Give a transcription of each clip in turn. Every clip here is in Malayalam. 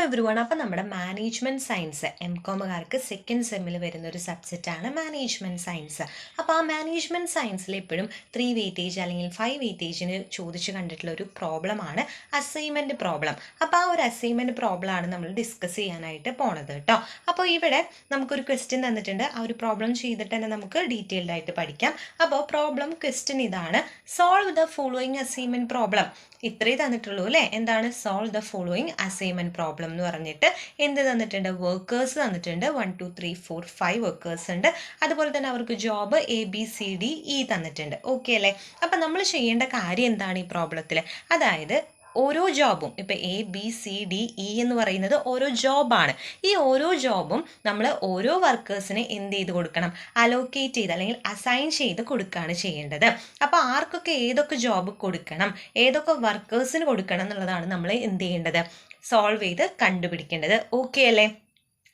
എവ്രിവൺ. അപ്പോൾ നമ്മുടെ മാനേജ്മെൻറ്റ് സയൻസ് എംകോമുകാർക്ക് സെക്കൻഡ് സെമ്മിൽ വരുന്ന ഒരു സബ്ജക്റ്റാണ് മാനേജ്മെൻറ്റ് സയൻസ്. അപ്പോൾ ആ മാനേജ്മെൻറ്റ് സയൻസിൽ എപ്പോഴും 3 വെയിറ്റേജ് അല്ലെങ്കിൽ 5 വെയിറ്റേജിന് ചോദിച്ച് കണ്ടിട്ടുള്ള ഒരു പ്രോബ്ലമാണ് അസൈൻമെൻറ്റ് പ്രോബ്ലം. അപ്പോൾ ആ ഒരു അസൈൻമെൻറ്റ് പ്രോബ്ലമാണ് നമ്മൾ ഡിസ്കസ് ചെയ്യാനായിട്ട് പോണത് കേട്ടോ. അപ്പോൾ ഇവിടെ നമുക്കൊരു ക്വസ്റ്റ്യൻ തന്നിട്ടുണ്ട്. ആ ഒരു പ്രോബ്ലം ചെയ്തിട്ട് തന്നെ നമുക്ക് ഡീറ്റെയിൽഡ് ആയിട്ട് പഠിക്കാം. അപ്പോൾ പ്രോബ്ലം ക്വസ്റ്റ്യൻ ഇതാണ്: solve the following assignment problem. ഇത്രേ തന്നിട്ടുള്ളൂ അല്ലേ? എന്താണ് solve the following assignment problem എന്ന് പറഞ്ഞിട്ട് എന്ത് തന്നിട്ടുണ്ട്? വർക്കേഴ്സ് തന്നിട്ടുണ്ട്. 1 2 3 4 5 വർക്കേഴ്സ് ഉണ്ട്. അതുപോലെ തന്നെ അവർക്ക് ജോബ് ABCDE തന്നിട്ടുണ്ട്. ഓക്കെ അല്ലേ? അപ്പം നമ്മൾ ചെയ്യേണ്ട കാര്യം എന്താണ് ഈ പ്രോബ്ലത്തിൽ? അതായത് ഓരോ ജോബും ഇപ്പോൾ ABCDE എന്ന് പറയുന്നത് ഓരോ ജോബാണ്. ഈ ഓരോ ജോബും നമ്മൾ ഓരോ വർക്കേഴ്സിന് എന്ത് ചെയ്ത് കൊടുക്കണം? അലോക്കേറ്റ് ചെയ്ത് അല്ലെങ്കിൽ അസൈൻ ചെയ്ത് കൊടുക്കുകയാണ് ചെയ്യേണ്ടത്. അപ്പോൾ ആർക്കൊക്കെ ഏതൊക്കെ ജോബ് കൊടുക്കണം, ഏതൊക്കെ വർക്കേഴ്സിന് കൊടുക്കണം എന്നുള്ളതാണ് നമ്മൾ എന്ത് ചെയ്യേണ്ടത്? സോൾവ് ചെയ്ത് കണ്ടുപിടിക്കേണ്ടത്. ഓക്കെ അല്ലേ?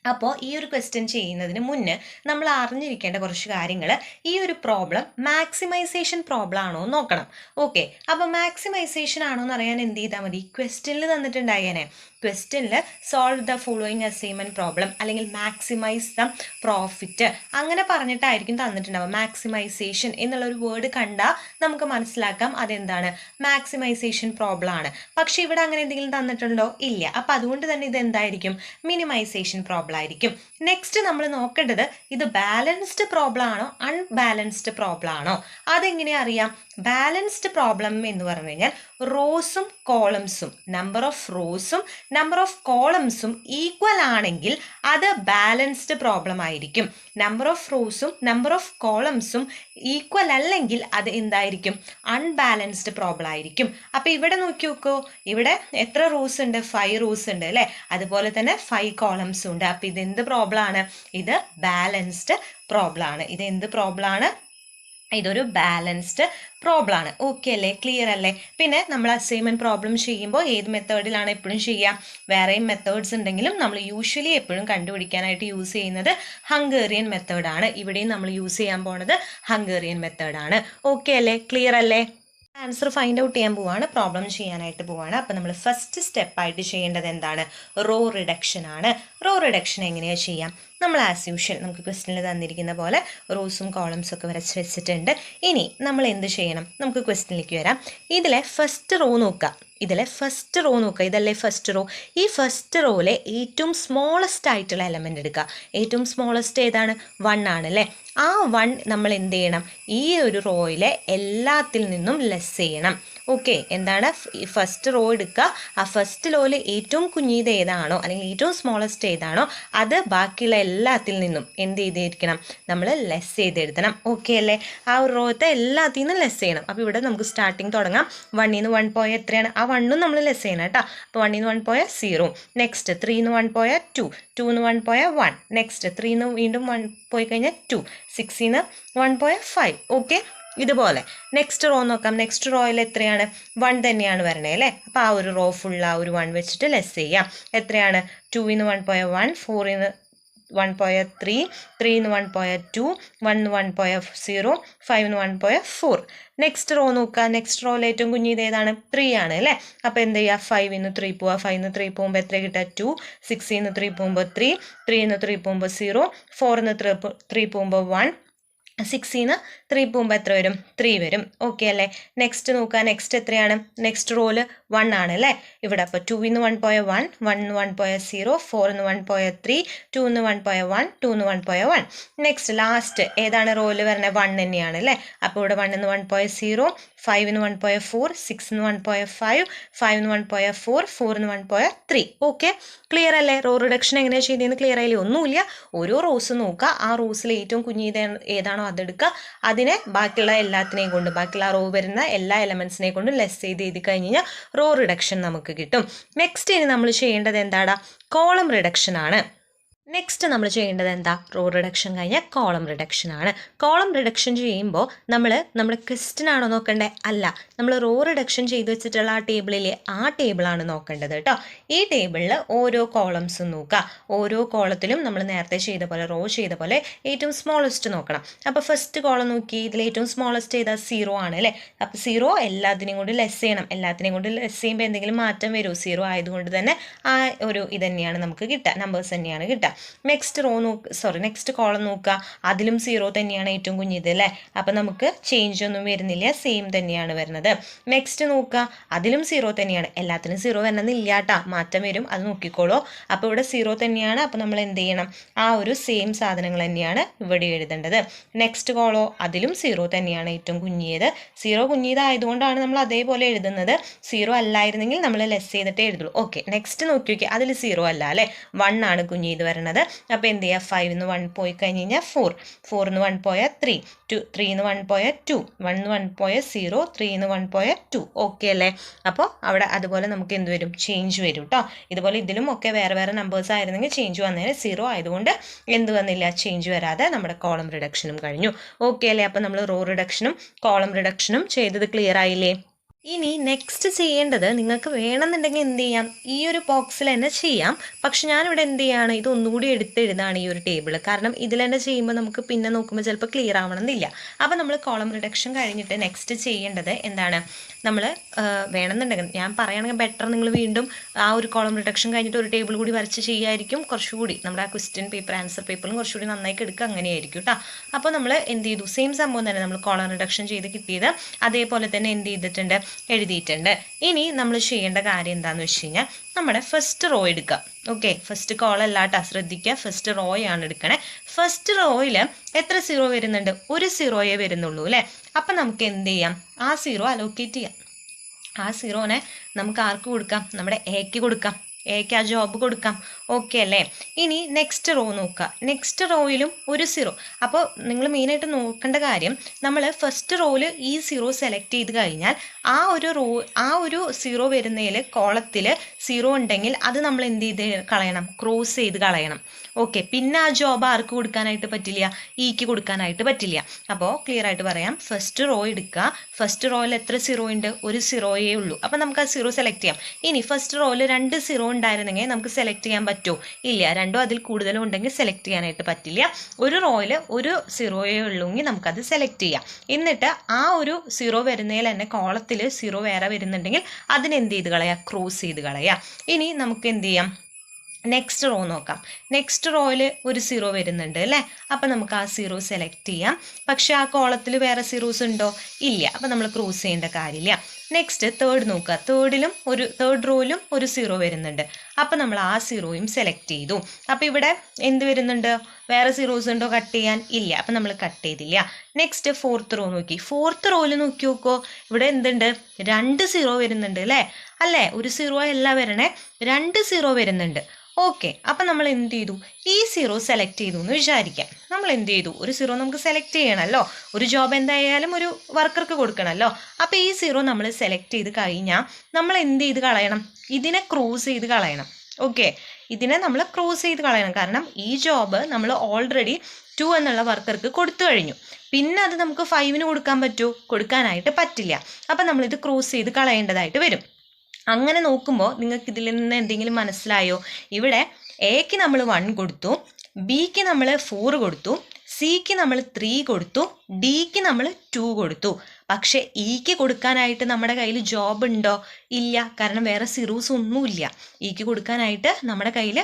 അപ്പോൾ ഈ ഒരു ക്വസ്റ്റ്യൻ ചെയ്യുന്നതിന് മുന്നേ നമ്മൾ അറിഞ്ഞിരിക്കേണ്ട കുറച്ച് കാര്യങ്ങൾ. ഈ ഒരു പ്രോബ്ലം മാക്സിമൈസേഷൻ പ്രോബ്ലം ആണോ എന്ന് നോക്കണം. ഓക്കെ, അപ്പോൾ മാക്സിമൈസേഷൻ ആണോ എന്ന് അറിയാൻ എന്ത് ചെയ്താൽ മതി? ക്വസ്റ്റ്യനിൽ തന്നിട്ടുണ്ടായേനെ. ക്വസ്റ്റ്യനിൽ solve the following assignment problem അല്ലെങ്കിൽ മാക്സിമൈസ് ദ പ്രോഫിറ്റ് അങ്ങനെ പറഞ്ഞിട്ടായിരിക്കും തന്നിട്ടുണ്ടാവുക. മാക്സിമൈസേഷൻ എന്നുള്ളൊരു വേർഡ് കണ്ടാൽ നമുക്ക് മനസ്സിലാക്കാം അതെന്താണ്, മാക്സിമൈസേഷൻ പ്രോബ്ലം ആണ്. പക്ഷേ ഇവിടെ അങ്ങനെ എന്തെങ്കിലും തന്നിട്ടുണ്ടോ? ഇല്ല. അപ്പോൾ അതുകൊണ്ട് തന്നെ ഇത് എന്തായിരിക്കും? മിനിമൈസേഷൻ പ്രോബ്ലം ആയിരിക്കും. നെക്സ്റ്റ് നമ്മൾ നോക്കേണ്ടത് ഇത് ബാലൻസ്ഡ് പ്രോബ്ലം ആണോ അൺബാലൻസ്ഡ് പ്രോബ്ലം ആണോ? അതെങ്ങനെ അറിയാം? ബാലൻസ്ഡ് പ്രോബ്ലം എന്ന് പറഞ്ഞു കഴിഞ്ഞാൽ റോസും കോളംസും, നമ്പർ ഓഫ് റോസും നമ്പർ ഓഫ് കോളംസും ഈക്വൽ ആണെങ്കിൽ അത് ബാലൻസ്ഡ് പ്രോബ്ലം ആയിരിക്കും. നമ്പർ ഓഫ് റോസും നമ്പർ ഓഫ് കോളംസും ഈക്വൽ അല്ലെങ്കിൽ അത് എന്തായിരിക്കും? അൺബാലൻസ്ഡ് പ്രോബ്ലം ആയിരിക്കും. അപ്പോൾ ഇവിടെ നോക്കി നോക്കൂ, ഇവിടെ എത്ര റോസ് ഉണ്ട്? 5 റോസ് ഉണ്ട് അല്ലേ? അതുപോലെ തന്നെ 5 കോളംസ് ഉണ്ട്. അപ്പോൾ ഇത് എന്ത് പ്രോബ്ലം ആണ്? ഇത് ബാലൻസ്ഡ് പ്രോബ്ലം ആണ്. ഇത് എന്ത് പ്രോബ്ലം ആണ്? ഇതൊരു ബാലൻസ്ഡ് പ്രോബ്ലം ആണ്. ഓക്കെ അല്ലേ? ക്ലിയർ അല്ലേ? പിന്നെ നമ്മൾ അസൈൻമെൻറ്റ് പ്രോബ്ലം ചെയ്യുമ്പോൾ ഏത് മെത്തേഡിലാണ് എപ്പോഴും ചെയ്യുക? വേറെയും മെത്തേഡ്സ് ഉണ്ടെങ്കിലും നമ്മൾ യൂഷ്വലി എപ്പോഴും കണ്ടുപിടിക്കാനായിട്ട് യൂസ് ചെയ്യുന്നത് ഹംഗേറിയൻ മെത്തേഡാണ്. ഇവിടെയും നമ്മൾ യൂസ് ചെയ്യാൻ പോണത് ഹംഗേറിയൻ മെത്തേഡാണ്. ഓക്കെ അല്ലേ? ക്ലിയർ അല്ലേ? ആൻസർ ഫൈൻഡ് ഔട്ട് ചെയ്യാൻ പോവാണ്, പ്രോബ്ലം ചെയ്യാനായിട്ട് പോവാണ്. അപ്പോൾ നമ്മൾ ഫസ്റ്റ് സ്റ്റെപ്പായിട്ട് ചെയ്യേണ്ടത് എന്താണ്? റോ റിഡക്ഷൻ ആണ്. റോ റിഡക്ഷൻ എങ്ങനെയാണ് ചെയ്യാം? നമ്മൾ ആസ് യൂഷ്വൽ നമുക്ക് ക്വസ്റ്റ്യനിൽ തന്നിരിക്കുന്ന പോലെ റോസും കോളംസും ഒക്കെ വരച്ച് വെച്ചിട്ടുണ്ട്. ഇനി നമ്മൾ എന്ത് ചെയ്യണം? നമുക്ക് ക്വസ്റ്റ്യനിലേക്ക് വരാം. ഇതിലെ ഫസ്റ്റ് റോ നോക്കുക. ഇതല്ലേ ഫസ്റ്റ് റോ? ഈ ഫസ്റ്റ് റോയിലെ ഏറ്റവും സ്മോളസ്റ്റ് ആയിട്ടുള്ള എലമെൻ്റ് എടുക്കുക. ഏറ്റവും സ്മോളസ്റ്റ് ഏതാണ്? 1 ആണ് അല്ലേ? ആ 1 നമ്മൾ എന്ത് ചെയ്യണം? ഈ ഒരു റോയിലെ എല്ലാത്തിൽ നിന്നും ലെസ് ചെയ്യണം. ഓക്കെ, എന്താണ്? ഫസ്റ്റ് റോ എടുക്കുക. ആ ഫസ്റ്റ് റോയിൽ ഏറ്റവും കുഞ്ഞിത് ഏതാണോ അല്ലെങ്കിൽ ഏറ്റവും സ്മോളസ്റ്റ് ഏതാണോ അത് ബാക്കിയുള്ള എല്ലാത്തിൽ നിന്നും എന്ത് ചെയ്തിരിക്കണം? നമ്മൾ ലെസ് ചെയ്തെഴുതണം. ഓക്കെ അല്ലേ? ആ ഒരു റോത്തെ എല്ലാത്തിൽ നിന്നും ലെസ് ചെയ്യണം. അപ്പോൾ ഇവിടെ നമുക്ക് സ്റ്റാർട്ടിങ് തുടങ്ങാം. 1 നിന്ന് 1 പോയ എത്രയാണ്? ആ 1 നമ്മൾ ലെസ് ചെയ്യണം കേട്ടോ. അപ്പോൾ 1 നിന്ന് 1 പോയ 0. നെക്സ്റ്റ് 3 നിന്ന് 1 പോയ 2. 2 നിന്ന് 1 പോയ 1. നെക്സ്റ്റ് 3 നിന്ന് വീണ്ടും 1 പോയി കഴിഞ്ഞാൽ 2. 6 നിന്ന് 1 പോയ 5. ഓക്കെ, ഇതുപോലെ നെക്സ്റ്റ് റോ നോക്കാം. നെക്സ്റ്റ് റോയിൽ എത്രയാണ്? 1 തന്നെയാണ് വരണേ അല്ലേ? അപ്പോൾ ആ ഒരു റോ ഫുൾ ആ ഒരു 1 വെച്ചിട്ട് ലെസ് ചെയ്യാം. എത്രയാണ്? 2 നിന്ന് 1 പോയ 1, 4 നിന്ന് 1 പോയ 3, 3 നിന്ന് 1 പോയ 2, 1 നിന്ന് 1 പോയ 0, 5 നിന്ന് 1 പോയ 4. നെക്സ്റ്റ് റോ നോക്കുക. നെക്സ്റ്റ് റോയിൽ ഏറ്റവും കുഞ്ഞിത് ഏതാണ്? 3 ആണ് അല്ലേ? അപ്പോൾ എന്ത് ചെയ്യുക? 5 നിന്ന് 3 പോവുക. 5 നിന്ന് 3 പോകുമ്പോൾ എത്ര കിട്ടുക? 2. 6 നിന്ന് 3 പോകുമ്പോൾ 3, 3 നിന്ന് 3 പോകുമ്പോൾ 0, 4 നിന്ന് 3 പോകുമ്പോൾ 1, 6 നിന്ന് 3 പോകുമ്പോൾ എത്ര വരും? 3 വരും. ഓക്കെ അല്ലേ? നെക്സ്റ്റ് നോക്കുക. നെക്സ്റ്റ് എത്രയാണ്? നെക്സ്റ്റ് റോല് 1 ആണ് അല്ലേ? ഇവിടെ അപ്പോൾ 2 നിന്ന് 1 പോയ 1, 1 നിന്ന് 1 പോയ 0, 4 നിന്ന് 1 പോയ 3, 2 നിന്ന് 1 പോയ 1, 2 നിന്ന് 1 പോയ 1. നെക്സ്റ്റ് ലാസ്റ്റ് ഏതാണ് റോല് വരുന്നത്? 1 തന്നെയാണ് അല്ലേ? അപ്പോൾ ഇവിടെ 1 നിന്ന് 1 പോയ 0, 5 നിന്ന് 1 പോയ 4, 6 നിന്ന് 1 പോയ 5, 5 നിന്ന് 1 പോയ 4, 4 നിന്ന് 1 പോയ 3. ഓക്കെ, ക്ലിയർ അല്ലേ? റോ റിഡക്ഷൻ എങ്ങനെയാണ് ചെയ്തതെന്ന് ക്ലിയർ ആയില്ലേ? ഒന്നുമില്ല, ഓരോ റോസ് നോക്കുക. ആ റോസിൽ ഏറ്റവും കുഞ്ഞിത് ഏതാണോ അതെടുക്കുക. അതിനെ ബാക്കിയുള്ള എല്ലാത്തിനെയും കൊണ്ട്, ബാക്കിയുള്ള റോ വരുന്ന എല്ലാ എലമെൻസിനെ കൊണ്ട് ലെസ് ചെയ്ത് എഴുതി കഴിഞ്ഞ് കഴിഞ്ഞാൽ റോ റിഡക്ഷൻ നമുക്ക് കിട്ടും. നെക്സ്റ്റ് ഇനി നമ്മൾ ചെയ്യേണ്ടത് എന്താടാ? കോളം റിഡക്ഷൻ ആണ്. നെക്സ്റ്റ് നമ്മൾ ചെയ്യേണ്ടത് എന്താ? റോ റിഡക്ഷൻ കഴിഞ്ഞാൽ കോളം റിഡക്ഷൻ ആണ്. കോളം റിഡക്ഷൻ ചെയ്യുമ്പോൾ നമ്മൾ ക്വസ്റ്റ്യൻ ആണോ നോക്കണ്ടേ? അല്ല, നമ്മൾ റോ റിഡക്ഷൻ ചെയ്ത് വെച്ചിട്ടുള്ള ആ ടേബിളിലെ ആ ടേബിളാണ് നോക്കേണ്ടത് കേട്ടോ. ഈ ടേബിളിൽ ഓരോ കോളംസും നോക്കുക. ഓരോ കോളത്തിലും നമ്മൾ നേരത്തെ ചെയ്ത പോലെ റോ ചെയ്ത പോലെ ഏറ്റവും സ്മോളസ്റ്റ് നോക്കണം. അപ്പോൾ ഫസ്റ്റ് കോളം നോക്കി, ഇതിൽ ഏറ്റവും സ്മോളസ്റ്റ് ചെയ്താൽ 0 ആണ് അല്ലേ. അപ്പോൾ 0 എല്ലാത്തിനെയും കൊണ്ട് ലെസ് ചെയ്യണം. എല്ലാത്തിനെയും കൊണ്ട് ലെസ് ചെയ്യുമ്പോൾ എന്തെങ്കിലും മാറ്റം വരുമോ? 0 ആയതുകൊണ്ട് തന്നെ ആ ഒരു ഇത് തന്നെയാണ് നമുക്ക് കിട്ടുക, നമ്പേഴ്സ് തന്നെയാണ് കിട്ടുക. നെക്സ്റ്റ് കോളം നോക്കുക, അതിലും 0 തന്നെയാണ് ഏറ്റവും കുഞ്ഞിത് അല്ലേ. അപ്പം നമുക്ക് ചേഞ്ച് ഒന്നും വരുന്നില്ല, സെയിം തന്നെയാണ് വരുന്നത്. നെക്സ്റ്റ് നോക്കുക, അതിലും 0 തന്നെയാണ്. എല്ലാത്തിനും 0 വരണമെന്നില്ല കേട്ടോ, മാറ്റം വരും, അത് നോക്കിക്കോളൂ. അപ്പോൾ ഇവിടെ 0 തന്നെയാണ്. അപ്പോൾ നമ്മൾ എന്ത് ചെയ്യണം? ആ ഒരു സെയിം സാധനങ്ങൾ തന്നെയാണ് ഇവിടെ എഴുതേണ്ടത്. നെക്സ്റ്റ് കോളോ, അതിലും 0 തന്നെയാണ് ഏറ്റവും കുഞ്ഞിയത്. 0 കുഞ്ഞിയതായതുകൊണ്ടാണ് നമ്മൾ അതേപോലെ എഴുതുന്നത്. 0 അല്ലായിരുന്നെങ്കിൽ നമ്മൾ ലെസ് ചെയ്തിട്ടേ എഴുതുള്ളൂ. ഓക്കെ, നെക്സ്റ്റ് നോക്കി നോക്കി, അതിൽ 0 അല്ല അല്ലേ, 1 ആണ് കുഞ്ഞിത് വരുന്നത്. അപ്പോൾ എന്ത് ചെയ്യുക? 5 1 പോയി കഴിഞ്ഞ് കഴിഞ്ഞാൽ 4, 4 1 പോയാൽ 3, 3 1 പോയാൽ 2, 1 1 പോയാൽ 0, 3 1 പോയാൽ 2. ഓക്കെ അല്ലേ? അപ്പോൾ അവിടെ അതുപോലെ നമുക്ക് എന്ത് വരും? ചേഞ്ച് വരും കേട്ടോ. ഇതുപോലെ ഇതിലും ഒക്കെ വേറെ വേറെ നമ്പേഴ്സ് ആയിരുന്നെങ്കിൽ ചേഞ്ച് വന്നതിന് 0 ആയതുകൊണ്ട് എന്ത് വന്നില്ല? ചേഞ്ച് വരാതെ നമ്മുടെ കോളം റിഡക്ഷനും കഴിഞ്ഞു. ഓക്കെ അല്ലേ? അപ്പോൾ നമ്മൾ റോ റിഡക്ഷനും കോളം റിഡക്ഷനും ചെയ്തത് ക്ലിയർ ആയില്ലേ? ഇനി നെക്സ്റ്റ് ചെയ്യേണ്ടത്, നിങ്ങൾക്ക് വേണമെന്നുണ്ടെങ്കിൽ എന്ത് ചെയ്യാം, ഈ ഒരു ബോക്സിൽ തന്നെ ചെയ്യാം. പക്ഷെ ഞാനിവിടെ എന്ത് ചെയ്യാണ്, ഇത് ഒന്നുകൂടി എടുത്തെഴുതാണ് ഈ ഒരു ടേബിൾ. കാരണം ഇതിൽ തന്നെ ചെയ്യുമ്പോൾ നമുക്ക് പിന്നെ നോക്കുമ്പോൾ ചിലപ്പോൾ ക്ലിയർ ആവണമെന്നില്ല. അപ്പോൾ നമ്മൾ കോളം റിഡക്ഷൻ കഴിഞ്ഞിട്ട് നെക്സ്റ്റ് ചെയ്യേണ്ടത് എന്താണ്? നമ്മൾ വേണമെന്നുണ്ടെങ്കിൽ ഞാൻ പറയുകയാണെങ്കിൽ ബെറ്റർ നിങ്ങൾ വീണ്ടും ആ ഒരു കോളം റിഡക്ഷൻ കഴിഞ്ഞിട്ട് ഒരു ടേബിൾ കൂടി വരച്ച് ചെയ്യായിരിക്കും കുറച്ചുകൂടി. നമ്മുടെ ആ ക്വസ്റ്റ്യൻ പേപ്പർ ആൻസർ പേപ്പറും കുറച്ചുകൂടി നന്നായിട്ട് എടുക്കുക, അങ്ങനെയായിരിക്കും കേട്ടോ. അപ്പോൾ നമ്മൾ എന്ത് ചെയ്തു? സെയിം സംഭവം തന്നെ നമ്മൾ കോളം റിഡക്ഷൻ ചെയ്ത് കിട്ടിയത് അതേപോലെ തന്നെ എന്ത് ചെയ്തിട്ടുണ്ട്? എഴുതിയിട്ടുണ്ട്. ഇനി നമ്മൾ ചെയ്യേണ്ട കാര്യം എന്താണെന്ന് വെച്ച് കഴിഞ്ഞാൽ, നമ്മുടെ ഫസ്റ്റ് റോ എടുക്കുക. ഓക്കെ, ഫസ്റ്റ് കോളല്ല കേട്ടോ, ശ്രദ്ധിക്കുക, ഫസ്റ്റ് റോയാണ് എടുക്കണേ. ഫസ്റ്റ് റോയിൽ എത്ര 0 വരുന്നുണ്ട്? ഒരു 0 വരുന്നുള്ളൂ അല്ലേ. അപ്പം നമുക്ക് എന്ത് ചെയ്യാം? ആ 0 അലോക്കേറ്റ് ചെയ്യാം. ആ 0നെ നമുക്ക് ആർക്ക് കൊടുക്കാം? നമ്മുടെ എക്ക് കൊടുക്കാം. എക്ക് ആ ജോബ് കൊടുക്കാം. ഓക്കെ അല്ലേ? ഇനി നെക്സ്റ്റ് റോ നോക്കുക. നെക്സ്റ്റ് റോയിലും ഒരു 0. അപ്പോൾ നിങ്ങൾ മെയിനായിട്ട് നോക്കേണ്ട കാര്യം, നമ്മൾ ഫസ്റ്റ് റോയിൽ ഈ 0 സെലക്ട് ചെയ്ത് കഴിഞ്ഞാൽ ആ ഒരു 0 വരുന്നതിൽ കോളത്തിൽ 0 ഉണ്ടെങ്കിൽ അത് നമ്മൾ എന്ത് ചെയ്ത് കളയണം? ക്രോസ് ചെയ്ത് കളയണം. ഓക്കെ, പിന്നെ ആ ജോബ് ആർക്ക് കൊടുക്കാനായിട്ട് പറ്റില്ല? ഇക്ക് കൊടുക്കാനായിട്ട് പറ്റില്ല. അപ്പോൾ ക്ലിയർ ആയിട്ട് പറയാം, ഫസ്റ്റ് റോ എടുക്കുക. ഫസ്റ്റ് റോയിൽ എത്ര 0 ഉണ്ട്? ഒരു 0 ഉള്ളൂ. അപ്പോൾ നമുക്ക് ആ 0 സെലക്ട് ചെയ്യാം. ഇനി ഫസ്റ്റ് റോയിൽ 2 0 ഉണ്ടായിരുന്നെങ്കിൽ നമുക്ക് സെലക്ട് ചെയ്യാൻ പറ്റുമോ? ഇല്ല. 2 അതിൽ കൂടുതലും ഉണ്ടെങ്കിൽ സെലക്ട് ചെയ്യാനായിട്ട് പറ്റില്ല. ഒരു റോയിൽ ഒരു 0 ഉള്ളൂങ്കിൽ നമുക്കത് സെലക്ട് ചെയ്യാം. എന്നിട്ട് ആ ഒരു 0 വരുന്നതിൽ തന്നെ കോളത്തിൽ 0 വേറെ വരുന്നുണ്ടെങ്കിൽ അതിനെന്ത് ചെയ്ത് കളയാം? ക്രോസ് ചെയ്ത് കളയാം. ഇനി നമുക്ക് എന്ത് ചെയ്യാം? നെക്സ്റ്റ് റോ നോക്കാം. നെക്സ്റ്റ് റോയിൽ ഒരു 0 വരുന്നുണ്ട് അല്ലേ. അപ്പം നമുക്ക് ആ 0 സെലക്ട് ചെയ്യാം. പക്ഷേ ആ കോളത്തിൽ വേറെ 0s ഉണ്ടോ? ഇല്ല. അപ്പം നമ്മൾ ക്രോസ് ചെയ്യേണ്ട കാര്യമില്ല. നെക്സ്റ്റ് തേർഡ് നോക്കുക. തേർഡ് റോയിലും ഒരു 0 വരുന്നുണ്ട്. അപ്പം നമ്മൾ ആ 0യും സെലക്ട് ചെയ്തു. അപ്പം ഇവിടെ എന്ത് വരുന്നുണ്ട്? വേറെ 0s ഉണ്ടോ കട്ട് ചെയ്യാൻ? ഇല്ല. അപ്പം നമ്മൾ കട്ട് ചെയ്തില്ല. നെക്സ്റ്റ് ഫോർത്ത് റോ നോക്കി. ഫോർത്ത് റോയിൽ നോക്കി നോക്കോ, ഇവിടെ എന്തുണ്ട്? 2 0 വരുന്നുണ്ട് അല്ലേ. ഒരു 0 അല്ല വരണേ, 2 0 വരുന്നുണ്ട്. ഓക്കെ, അപ്പം നമ്മൾ എന്ത് ചെയ്തു? ഈ 0 സെലക്ട് ചെയ്തു എന്ന് വിചാരിക്കാം. നമ്മൾ എന്ത് ചെയ്തു? ഒരു 0 നമുക്ക് സെലക്ട് ചെയ്യണമല്ലോ. ഒരു ജോബ് എന്തായാലും ഒരു വർക്കർക്ക് കൊടുക്കണമല്ലോ. അപ്പോൾ ഈ 0 നമ്മൾ സെലക്ട് ചെയ്ത് കഴിഞ്ഞാൽ നമ്മൾ എന്ത് ചെയ്ത് കളയണം? ഇതിനെ ക്രോസ് ചെയ്ത് കളയണം. ഓക്കെ, ഇതിനെ നമ്മൾ ക്രോസ് ചെയ്ത് കളയണം. കാരണം ഈ ജോബ് നമ്മൾ ഓൾറെഡി 2 എന്നുള്ള വർക്കർക്ക് കൊടുത്തു കഴിഞ്ഞു. പിന്നെ അത് നമുക്ക് 5ന് കൊടുക്കാൻ പറ്റുമോ? കൊടുക്കാനായിട്ട് പറ്റില്ല. അപ്പം നമ്മളിത് ക്രോസ് ചെയ്ത് കളയേണ്ടതായിട്ട് വരും. അങ്ങനെ നോക്കുമ്പോൾ നിങ്ങൾക്ക് ഇതിൽ നിന്ന് എന്തെങ്കിലും മനസ്സിലായോ? ഇവിടെ എക്ക് നമ്മൾ 1 കൊടുത്തു, ബിക്ക് നമ്മൾ 4 കൊടുത്തു, സിക്ക് നമ്മൾ 3 കൊടുത്തു, ഡിക്ക് നമ്മൾ 2 കൊടുത്തു. പക്ഷേ ഇക്ക് കൊടുക്കാനായിട്ട് നമ്മുടെ കയ്യിൽ ജോബ് ഉണ്ടോ? ഇല്ല. കാരണം വേറെ 0s ഒന്നുമില്ല. ഇക്ക് കൊടുക്കാനായിട്ട് നമ്മുടെ കയ്യിൽ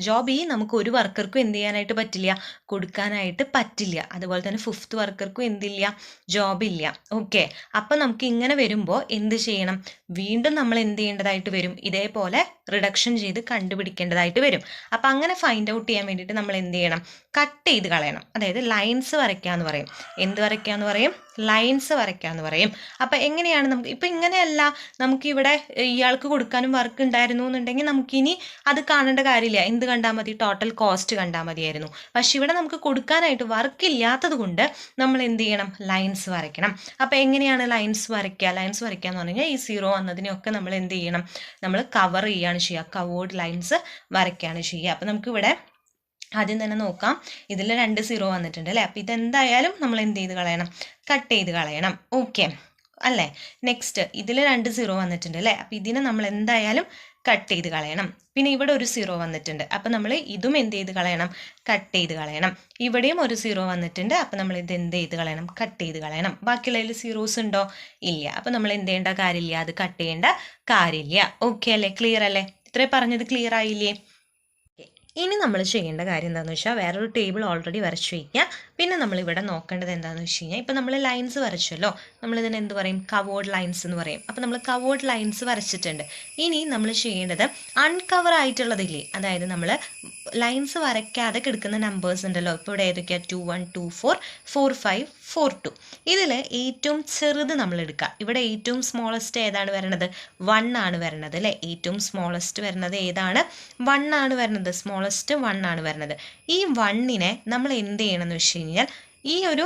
ജോബ് ഇ നമുക്ക് ഒരു വർക്കർക്കും എന്ത് ചെയ്യാനായിട്ട് പറ്റില്ല? കൊടുക്കാനായിട്ട് പറ്റില്ല. അതുപോലെ തന്നെ 5th വർക്കർക്കും എന്തില്ല? ജോബ് ഇല്ല. ഓക്കെ, അപ്പം നമുക്ക് ഇങ്ങനെ വരുമ്പോൾ എന്ത് ചെയ്യണം? വീണ്ടും നമ്മൾ എന്ത് ചെയ്യേണ്ടതായിട്ട് വരും? ഇതേപോലെ റിഡക്ഷൻ ചെയ്ത് കണ്ടുപിടിക്കേണ്ടതായിട്ട് വരും. അപ്പം അങ്ങനെ ഫൈൻഡ് ഔട്ട് ചെയ്യാൻ വേണ്ടിയിട്ട് നമ്മൾ എന്ത് ചെയ്യണം? കട്ട് ചെയ്ത് കളയണം. അതായത് ലൈൻസ് വരയ്ക്കാന്ന് പറയും. എന്ത് വരയ്ക്കാന്ന് പറയും? ലൈൻസ് വരയ്ക്കാമെന്ന് പറയും. അപ്പം എങ്ങനെയാണ് നമുക്ക് ഇപ്പം ഇങ്ങനെയല്ല, നമുക്കിവിടെ ഇയാൾക്ക് കൊടുക്കാനും വർക്ക് ഉണ്ടായിരുന്നു എന്നുണ്ടെങ്കിൽ നമുക്കിനി അത് കാണേണ്ട കാര്യമില്ല. എന്ത് കണ്ടാൽ മതി? ടോട്ടൽ കോസ്റ്റ് കണ്ടാൽ മതിയായിരുന്നു. പക്ഷെ ഇവിടെ നമുക്ക് കൊടുക്കാനായിട്ട് വർക്ക് ഇല്ലാത്തത് കൊണ്ട് നമ്മൾ എന്ത് ചെയ്യണം? ലൈൻസ് വരയ്ക്കണം. അപ്പം എങ്ങനെയാണ് ലൈൻസ് വരയ്ക്കുക? ലൈൻസ് വരയ്ക്കുക എന്ന് പറഞ്ഞു കഴിഞ്ഞാൽ ഈ സീറോ വന്നതിനെയൊക്കെ നമ്മൾ എന്ത് ചെയ്യണം? നമ്മൾ കവർ ചെയ്യുകയാണ് ചെയ്യുക, കവേർഡ് ലൈൻസ് വരയ്ക്കുകയാണ് ചെയ്യുക. അപ്പം നമുക്കിവിടെ ആദ്യം തന്നെ നോക്കാം. ഇതിൽ 2 സീറോ വന്നിട്ടുണ്ട് അല്ലേ? അപ്പം ഇതെന്തായാലും നമ്മൾ എന്ത് ചെയ്ത് കളയണം? കട്ട് ചെയ്ത് കളയണം. ഓക്കെ അല്ലേ? നെക്സ്റ്റ് ഇതിൽ 2 സീറോ വന്നിട്ടുണ്ട് അല്ലേ? അപ്പം ഇതിനെ നമ്മൾ എന്തായാലും കട്ട് ചെയ്ത് കളയണം. പിന്നെ ഇവിടെ ഒരു സീറോ വന്നിട്ടുണ്ട്. അപ്പം നമ്മൾ ഇതും എന്ത് ചെയ്ത് കളയണം? കട്ട് ചെയ്ത് കളയണം. ഇവിടെയും ഒരു സീറോ വന്നിട്ടുണ്ട്. അപ്പം നമ്മൾ ഇത് എന്ത് ചെയ്ത് കളയണം? കട്ട് ചെയ്ത് കളയണം. ബാക്കിയുള്ളതിൽ സീറോസ് ഉണ്ടോ? ഇല്ല. അപ്പം നമ്മൾ എന്ത് ചെയ്യേണ്ട കാര്യമില്ല, അത് കട്ട് ചെയ്യേണ്ട കാര്യമില്ല. ഓക്കെ അല്ലേ? ക്ലിയർ അല്ലേ? ഇത്രയും പറഞ്ഞത് ക്ലിയർ ആയില്ലേ? ഇനി നമ്മൾ ചെയ്യേണ്ട കാര്യം എന്താണെന്ന് വെച്ചാൽ വേറൊരു ടേബിൾ ഓൾറെഡി വരച്ചു വയ്ക്കുക. പിന്നെ നമ്മളിവിടെ നോക്കേണ്ടത് എന്താണെന്ന് വെച്ച് കഴിഞ്ഞാൽ ഇപ്പം നമ്മൾ ലൈൻസ് വരച്ചല്ലോ, നമ്മളിതിന് എന്ത് പറയും? കവേർഡ് ലൈൻസ് എന്ന് പറയും. അപ്പം നമ്മൾ കവേർഡ് ലൈൻസ് വരച്ചിട്ടുണ്ട്. ഇനി നമ്മൾ ചെയ്യേണ്ടത് അൺകവർ ആയിട്ടുള്ളതില്ലേ, അതായത് നമ്മൾ ലൈൻസ് വരയ്ക്കാതെ കിടക്കുന്ന നമ്പേഴ്സ് ഉണ്ടല്ലോ. ഇപ്പോൾ ഇവിടെ ഏതൊക്കെയാണ്? 2 1 2 4 4 5 4 2. ഇതിൽ ഏറ്റവും ചെറുത് നമ്മൾ എടുക്കുക. ഇവിടെ ഏറ്റവും സ്മോളസ്റ്റ് ഏതാണ് വരണത്? 1 ആണ് വരണത് അല്ലേ? ഏറ്റവും സ്മോളസ്റ്റ് വരുന്നത് ഏതാണ്? 1 ആണ് വരുന്നത്. സ്മോളസ്റ്റ് 1 ആണ് വരുന്നത്. ഈ 1നെ നമ്മൾ എന്ത് ചെയ്യണം എന്ന് വെച്ച് കഴിഞ്ഞാൽ ഈ ഒരു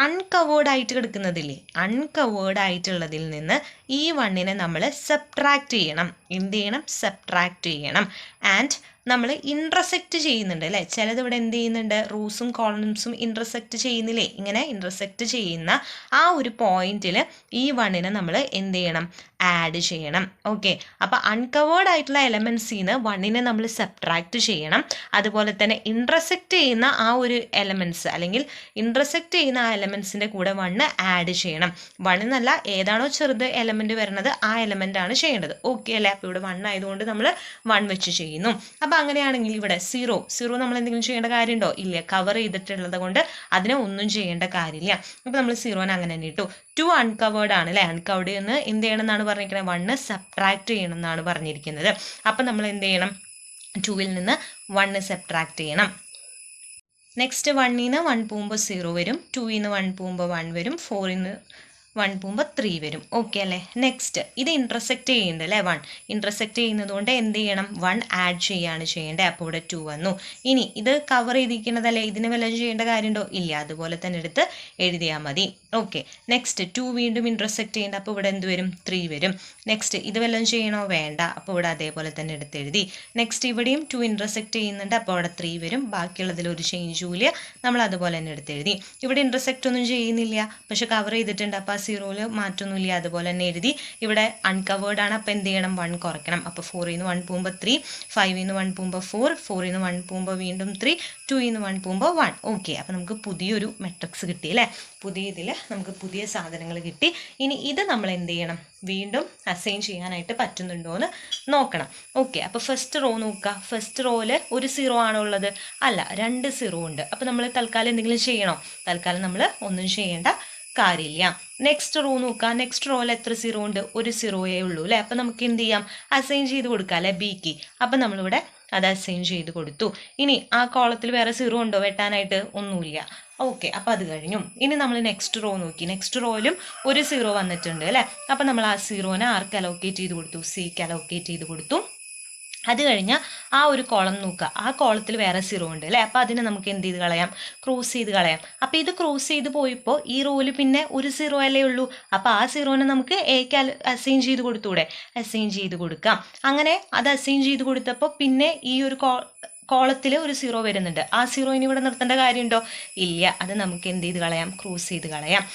അൺകവേർഡ് ആയിട്ട് കിടക്കുന്നതില്ലേ, അൺകവേർഡ് ആയിട്ടുള്ളതിൽ നിന്ന് ഈ 1നെ നമ്മൾ സബ്ട്രാക്ട് ചെയ്യണം. എന്ത് ചെയ്യണം? സബ്ട്രാക്ട് ചെയ്യണം. ആൻഡ് നമ്മൾ ഇൻട്രസെക്റ്റ് ചെയ്യുന്നുണ്ട് അല്ലേ? ചിലത് ഇവിടെ എന്ത് ചെയ്യുന്നുണ്ട്? റൂസും കോളംസും ഇൻട്രസെക്റ്റ് ചെയ്യുന്നില്ലേ? ഇങ്ങനെ ഇൻട്രസെക്റ്റ് ചെയ്യുന്ന ആ ഒരു പോയിന്റിൽ ഈ 1നെ നമ്മൾ എന്ത് ചെയ്യണം? ആഡ് ചെയ്യണം. ഓക്കെ, അപ്പോൾ അൺകവേർഡ് ആയിട്ടുള്ള എലമെൻസിൽ നിന്ന് 1നെ നമ്മൾ സബ്ട്രാക്ട് ചെയ്യണം. അതുപോലെ തന്നെ ഇൻട്രസെക്റ്റ് ചെയ്യുന്ന ആ ഒരു എലമെൻറ്റ്സ് അല്ലെങ്കിൽ ഇൻട്രസെക്റ്റ് ചെയ്യുന്ന ആ എലമെൻസിൻ്റെ കൂടെ 1 ആഡ് ചെയ്യണം. 1 എന്നല്ല, ഏതാണോ ചെറുത് എലമെൻറ്റ് വരുന്നത് ആ എലമെൻ്റ് ആണ് ചെയ്യേണ്ടത്. ഓക്കെ അല്ലേ? അപ്പോൾ ഇവിടെ 1 ആയതുകൊണ്ട് നമ്മൾ 1 വെച്ച് ചെയ്യുന്നു. അപ്പോൾ അങ്ങനെയാണെങ്കിൽ ഇവിടെ സീറോ നമ്മൾ എന്തെങ്കിലും ചെയ്യേണ്ട കാര്യമുണ്ടോ? ഇല്ല. കവർ ചെയ്തിട്ടുള്ളത് കൊണ്ട് അതിനെ ഒന്നും ചെയ്യേണ്ട കാര്യമില്ല. അപ്പോൾ നമ്മൾ സീറോനെ അങ്ങനെ തന്നെ ഇട്ടു. 2 അൺകവേർഡ് ആണ് അല്ലേ? അൺകവേർഡ് നിന്ന് എന്ത് ചെയ്യണം എന്നാണ് പറഞ്ഞിരിക്കുന്നത്? 1 സബ്ട്രാക്ട് ചെയ്യണം എന്നാണ് പറഞ്ഞിരിക്കുന്നത്. അപ്പം നമ്മൾ എന്ത് ചെയ്യണം? 2ൽ നിന്ന് 1 സബ്ട്രാക്ട് ചെയ്യണം. നെക്സ്റ്റ് 1ന് 1 പോകുമ്പോൾ 0 വരും, 2ന് 1 പോകുമ്പോൾ 1 വരും, 4ന് 1 പോകുമ്പോൾ 3 വരും. ഓക്കെ അല്ലേ? നെക്സ്റ്റ് ഇത് ഇൻട്രസെക്റ്റ് ചെയ്യുന്നുണ്ട് അല്ലേ? 1 ഇൻട്രസെക്റ്റ് ചെയ്യുന്നത് കൊണ്ട് എന്ത് ചെയ്യണം? 1 ആഡ് ചെയ്യാണ് ചെയ്യേണ്ടത്. അപ്പോൾ ഇവിടെ 2 വന്നു. ഇനി ഇത് കവർ ചെയ്തിരിക്കുന്നതല്ലേ, ഇതിന് വല്ലതും ചെയ്യേണ്ട കാര്യമുണ്ടോ? ഇല്ല. അതുപോലെ തന്നെ എടുത്ത് എഴുതിയാൽ മതി. ഓക്കെ, നെക്സ്റ്റ് 2 വീണ്ടും ഇൻട്രസെക്റ്റ് ചെയ്യേണ്ട. അപ്പോൾ ഇവിടെ എന്ത് വരും? 3 വരും. നെക്സ്റ്റ് ഇത് വല്ലതും ചെയ്യണോ? വേണ്ട. അപ്പോൾ ഇവിടെ അതേപോലെ തന്നെ എടുത്ത് എഴുതി. നെക്സ്റ്റ് ഇവിടെയും 2 ഇൻട്രസെക്റ്റ് ചെയ്യുന്നുണ്ട്. അപ്പോൾ അവിടെ 3 വരും. ബാക്കിയുള്ളതിൽ ഒരു ചേഞ്ചും ഇല്ല, നമ്മൾ അതുപോലെ തന്നെ എടുത്ത് എഴുതി. ഇവിടെ ഇൻട്രസെക്റ്റ് ഒന്നും ചെയ്യുന്നില്ല, പക്ഷെ കവർ ചെയ്തിട്ടുണ്ട്. അപ്പോൾ 0ൽ മാറ്റൊന്നുമില്ല, അതുപോലെ തന്നെ എഴുതി. ഇവിടെ അൺകവേർഡ് ആണ്, അപ്പോൾ എന്ത് ചെയ്യണം? 1 കുറയ്ക്കണം. അപ്പോൾ 4ന് 1 പോകുമ്പോൾ 3, 5ന് 1 പോകുമ്പോൾ 4, 4ന് 1 പോകുമ്പോൾ വീണ്ടും 3, 2ന് 1 പോകുമ്പോൾ 1. ഓക്കെ, അപ്പോൾ നമുക്ക് പുതിയൊരു മെട്രിക്സ് കിട്ടി അല്ലേ? പുതിയ ഇതിൽ നമുക്ക് പുതിയ സാധനങ്ങൾ കിട്ടി. ഇനി ഇത് നമ്മൾ എന്ത് ചെയ്യണം? വീണ്ടും അസൈൻ ചെയ്യാനായിട്ട് പറ്റുന്നുണ്ടോ എന്ന് നോക്കണം. ഓക്കെ, അപ്പോൾ ഫസ്റ്റ് റോ നോക്കുക. ഫസ്റ്റ് റോയിൽ ഒരു 0 ആണോ ഉള്ളത്? അല്ല, 2 0 ഉണ്ട്. അപ്പോൾ നമ്മൾ തൽക്കാലം എന്തെങ്കിലും ചെയ്യണോ? തൽക്കാലം നമ്മൾ ഒന്നും ചെയ്യേണ്ട കാര്യമില്ല. നെക്സ്റ്റ് റോ നോക്കുക. നെക്സ്റ്റ് റോയിൽ എത്ര 0 ഉണ്ട്? ഒരു 0യേ ഉള്ളൂ അല്ലേ? അപ്പം നമുക്ക് എന്ത് ചെയ്യാം? അസൈൻ ചെയ്ത് കൊടുക്കാം അല്ലേ? ബിക്ക്. അപ്പം നമ്മളിവിടെ അത് അസൈൻ ചെയ്ത് കൊടുത്തു. ഇനി ആ കോളത്തിൽ വേറെ 0 ഉണ്ടോ വെട്ടാനായിട്ട്? ഒന്നുമില്ല. ഓക്കെ, അപ്പോൾ അത് കഴിഞ്ഞു. ഇനി നമ്മൾ നെക്സ്റ്റ് റോ നോക്കി. നെക്സ്റ്റ് റോയിലും ഒരു 0 വന്നിട്ടുണ്ട് അല്ലേ? അപ്പം നമ്മൾ ആ 0നെ ആർക്ക് അലോക്കേറ്റ് ചെയ്ത് കൊടുത്തു? സിക്ക് അലോക്കേറ്റ് ചെയ്ത് കൊടുത്തു. അത് കഴിഞ്ഞാൽ ആ ഒരു കോളം നോക്കുക. ആ കോളത്തിൽ വേറെ 0 ഉണ്ട് അല്ലേ? അപ്പോൾ അതിനെ നമുക്ക് എന്ത് ചെയ്ത് കളയാം? ക്രോസ് ചെയ്ത് കളയാം. അപ്പോൾ ഇത് ക്രോസ് ചെയ്ത് പോയപ്പോൾ ഈ റോയിൽ പിന്നെ ഒരു 0 അല്ലേ ഉള്ളൂ. അപ്പോൾ ആ 0നെ നമുക്ക് എക്ക് അസൈൻ ചെയ്ത് കൊടുത്തൂടെ? അസൈൻ ചെയ്ത് കൊടുക്കാം. അങ്ങനെ അത് അസൈൻ ചെയ്ത് കൊടുത്തപ്പോൾ പിന്നെ ഈ ഒരു കോളത്തിൽ ഒരു 0 വരുന്നുണ്ട്. ആ 0 ഇനി ഇവിടെ നിർത്തേണ്ട കാര്യമുണ്ടോ? ഇല്ല. അത് നമുക്ക് എന്ത് ചെയ്ത് കളയാം? ക്രോസ് ചെയ്ത് കളയാം.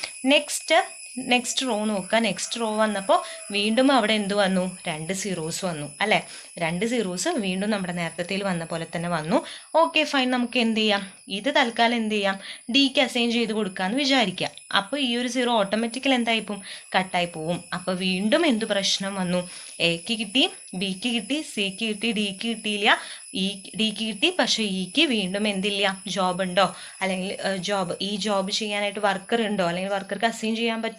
നെക്സ്റ്റ് റോ നോക്കുക. നെക്സ്റ്റ് റോ വന്നപ്പോൾ വീണ്ടും അവിടെ എന്ത് വന്നു? 2 സീറോസ് വന്നു അല്ലേ? 2 സീറോസ് വീണ്ടും നമ്മുടെ നേരത്തേൽ വന്ന പോലെ തന്നെ വന്നു. Okay, fine. നമുക്ക് എന്ത് ചെയ്യാം? ഇത് തൽക്കാലം എന്ത് ചെയ്യാം? ഡിക്ക് അസൈൻ ചെയ്ത് കൊടുക്കാമെന്ന് വിചാരിക്കുക. അപ്പോൾ ഈ ഒരു 0 ഓട്ടോമാറ്റിക്കൽ എന്തായി പോവും? കട്ടായി പോവും. അപ്പോൾ വീണ്ടും എന്ത് പ്രശ്നം വന്നു? എക്ക് കിട്ടി, ബിക്ക് കിട്ടി, സിക്ക് കിട്ടി, ഡിക്ക് കിട്ടിയില്ല. ഡിക്ക് കിട്ടി, പക്ഷേ ഇക്ക് വീണ്ടും എന്തില്ല? ജോബ് ഉണ്ടോ? അല്ലെങ്കിൽ ഈ ജോബ് ചെയ്യാനായിട്ട് വർക്കർ ഉണ്ടോ? അല്ലെങ്കിൽ വർക്കർക്ക് അസൈൻ ചെയ്യാൻ പറ്റുമോ?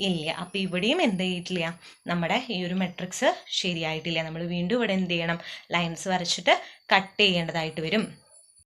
ഇല്ല. അപ്പോൾ ഇവിടെയും എന്ത് ചെയ്തിട്ടില്ല? നമ്മുടെ ഈ ഒരു മെട്രിക്സ് ശരിയായിട്ടില്ല. നമ്മൾ വീണ്ടും ഇവിടെ എന്ത് ചെയ്യണം? ലൈൻസ് വരച്ചിട്ട് കട്ട് ചെയ്യേണ്ടതായിട്ട് വരും.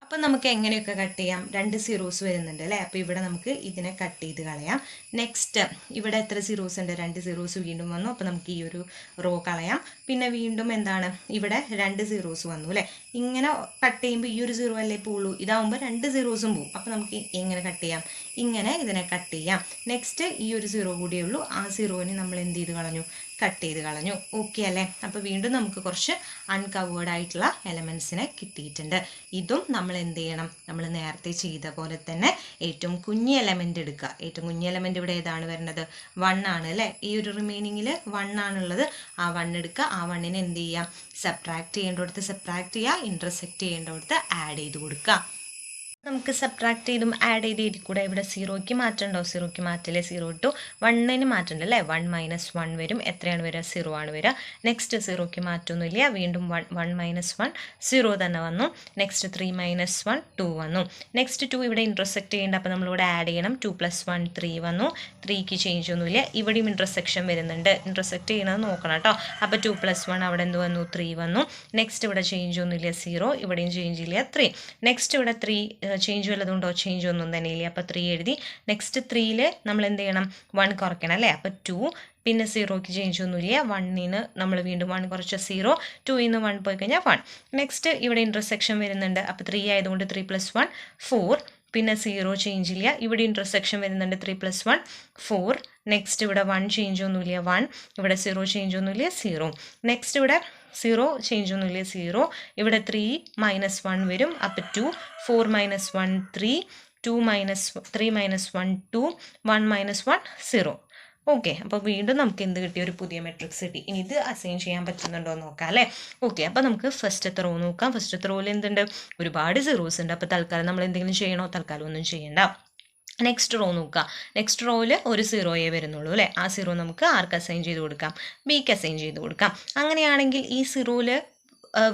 അപ്പം നമുക്ക് എങ്ങനെയൊക്കെ കട്ട് ചെയ്യാം? 2 സീറോസ് വരുന്നുണ്ട് അല്ലേ? അപ്പോൾ ഇവിടെ നമുക്ക് ഇതിനെ കട്ട് ചെയ്ത് കളയാം. നെക്സ്റ്റ് ഇവിടെ എത്ര സീറോസ് ഉണ്ട്? 2 സീറോസ് വീണ്ടും വന്നു. അപ്പോൾ നമുക്ക് ഈ ഒരു റോ കളയാം. പിന്നെ വീണ്ടും എന്താണ്? ഇവിടെ 2 സീറോസ് വന്നു അല്ലേ? ഇങ്ങനെ കട്ട് ചെയ്യുമ്പോൾ ഈ ഒരു സീറോ അല്ലേ പോവുള്ളൂ. ഇതാവുമ്പോൾ 2 സീറോസും പോവും. അപ്പോൾ നമുക്ക് എങ്ങനെ കട്ട് ചെയ്യാം? ഇങ്ങനെ ഇതിനെ കട്ട് ചെയ്യാം. നെക്സ്റ്റ് ഈ ഒരു സീറോ കൂടിയേ ഉള്ളൂ. ആ സീറോനെ നമ്മൾ എന്ത് ചെയ്ത് കളഞ്ഞു? കട്ട് ചെയ്ത് കളഞ്ഞു. ഓക്കെ അല്ലേ? അപ്പോൾ വീണ്ടും നമുക്ക് കുറച്ച് അൺകവേർഡ് ആയിട്ടുള്ള എലമെൻസിനെ കിട്ടിയിട്ടുണ്ട്. ഇതും നമ്മൾ എന്ത് ചെയ്യണം? നമ്മൾ നേരത്തെ ചെയ്ത പോലെ തന്നെ ഏറ്റവും കുഞ്ഞ് എലമെൻ്റ് എടുക്കുക. ഏറ്റവും കുഞ്ഞ് എലമെൻ്റ് ഇവിടെ ഏതാണ് വരുന്നത്? 1 ആണ് അല്ലേ? ഈ ഒരു റിമൈനിങ്ങിൽ 1 ആണുള്ളത്. ആ 1 എടുക്കുക. ആ 1നെ എന്ത് ചെയ്യുക? സബ്ട്രാക്ട് ചെയ്യേണ്ടടുത്ത് സബ്ട്രാക്ട് ചെയ്യുക, ഇൻ്റർസെക്റ്റ് ചെയ്യേണ്ടടുത്ത് ആഡ് ചെയ്ത് കൊടുക്കുക. നമുക്ക് സബ്ട്രാക്ട് ചെയ്തും ആഡ് ചെയ്ത് എഴുതി കൂടെ. ഇവിടെ സീറോയ്ക്ക് മാറ്റമുണ്ടോ? സീറോയ്ക്ക് മാറ്റില്ലേ? 0 ടു 1ന് മാറ്റമുണ്ട് അല്ലേ? 1 മൈനസ് 1 വരും. എത്രയാണ് വരിക? 0 ആണ് വരിക. നെക്സ്റ്റ് സീറോയ്ക്ക് മാറ്റമൊന്നുമില്ല. വീണ്ടും 1 മൈനസ് 1 0 തന്നെ വന്നു. നെക്സ്റ്റ് 3 മൈനസ് 1 2 വന്നു. നെക്സ്റ്റ് 2 ഇവിടെ ഇൻറ്റർസെക്ട് ചെയ്യേണ്ട. അപ്പോൾ നമ്മളിവിടെ ആഡ് ചെയ്യണം. 2 പ്ലസ് 1 3 വന്നു. 3ക്ക് ചേഞ്ച് ഒന്നുമില്ല. ഇവിടെയും ഇൻറ്റർസെക്ഷൻ വരുന്നുണ്ട്. ഇൻറ്റർസെക്ട് ചെയ്യണത് നോക്കണം കേട്ടോ. അപ്പോൾ 2 പ്ലസ് 1 അവിടെ എന്ത് വന്നു? 3 വന്നു. നെക്സ്റ്റ് ഇവിടെ ചേഞ്ച് ഒന്നുമില്ല. 0. ഇവിടെയും ചേഞ്ച് ഇല്ല. 3. നെക്സ്റ്റ് ഇവിടെ 3 ചേഞ്ച് വല്ലതുണ്ടോ? ചേഞ്ച് ഒന്നും തന്നെ ഇല്ല. അപ്പോൾ 3 എഴുതി. നെക്സ്റ്റ് 3ൽ നമ്മൾ എന്ത് ചെയ്യണം? 1 കുറയ്ക്കണം അല്ലേ? അപ്പോൾ 2. പിന്നെ 0ക്ക് ചേഞ്ച് ഒന്നുമില്ല. 1ന് നമ്മൾ വീണ്ടും 1 കുറച്ച് 0. 2ന്ന് 1 പോയി കഴിഞ്ഞാൽ 1. നെക്സ്റ്റ് ഇവിടെ ഇൻറ്റർസെക്ഷൻ വരുന്നുണ്ട്. അപ്പോൾ 3 ആയതുകൊണ്ട് 3 പ്ലസ് 1 4. പിന്നെ 0 ചേഞ്ച് ഇല്ല. ഇവിടെ ഇൻറ്റർസെക്ഷൻ വരുന്നുണ്ട്. 3 പ്ലസ് 1 4. നെക്സ്റ്റ് ഇവിടെ 1 ചേഞ്ച് ഒന്നുമില്ല. 1. ഇവിടെ 0 ചേഞ്ച് ഒന്നുമില്ല. 0. നെക്സ്റ്റ് ഇവിടെ 0 ചേഞ്ച് ഒന്നുമില്ല. 0. ഇവിടെ 3 മൈനസ് 1 വരും. അപ്പോൾ 2. 4 മൈനസ് 1 3. 3 മൈനസ് 1 2. 1 മൈനസ് 1 0. ഓക്കെ. അപ്പോൾ വീണ്ടും നമുക്ക് എന്ത് കിട്ടി? ഒരു പുതിയ മെട്രിക്സ് കിട്ടി. ഇനി ഇത് അസൈൻ ചെയ്യാൻ പറ്റുന്നുണ്ടോ എന്ന് നോക്കാം അല്ലേ? ഓക്കെ. അപ്പോൾ നമുക്ക് ഫസ്റ്റത്തെ റോ നോക്കാം. ഫസ്റ്റത്തെ റോയിൽ എന്തുണ്ട്? ഒരുപാട് സീറോസ് ഉണ്ട്. അപ്പോൾ തൽക്കാലം നമ്മൾ എന്തെങ്കിലും ചെയ്യണോ? തൽക്കാലം ഒന്നും ചെയ്യണ്ട. നെക്സ്റ്റ് റോ നോക്കുക. നെക്സ്റ്റ് റോയിൽ ഒരു സീറോയേ വരുന്നുള്ളൂ അല്ലേ? ആ സീറോ നമുക്ക് ആർക്ക് അസൈൻ ചെയ്ത് കൊടുക്കാം? ബിക്ക് അസൈൻ ചെയ്ത് കൊടുക്കാം. അങ്ങനെയാണെങ്കിൽ ഈ സീറോയിൽ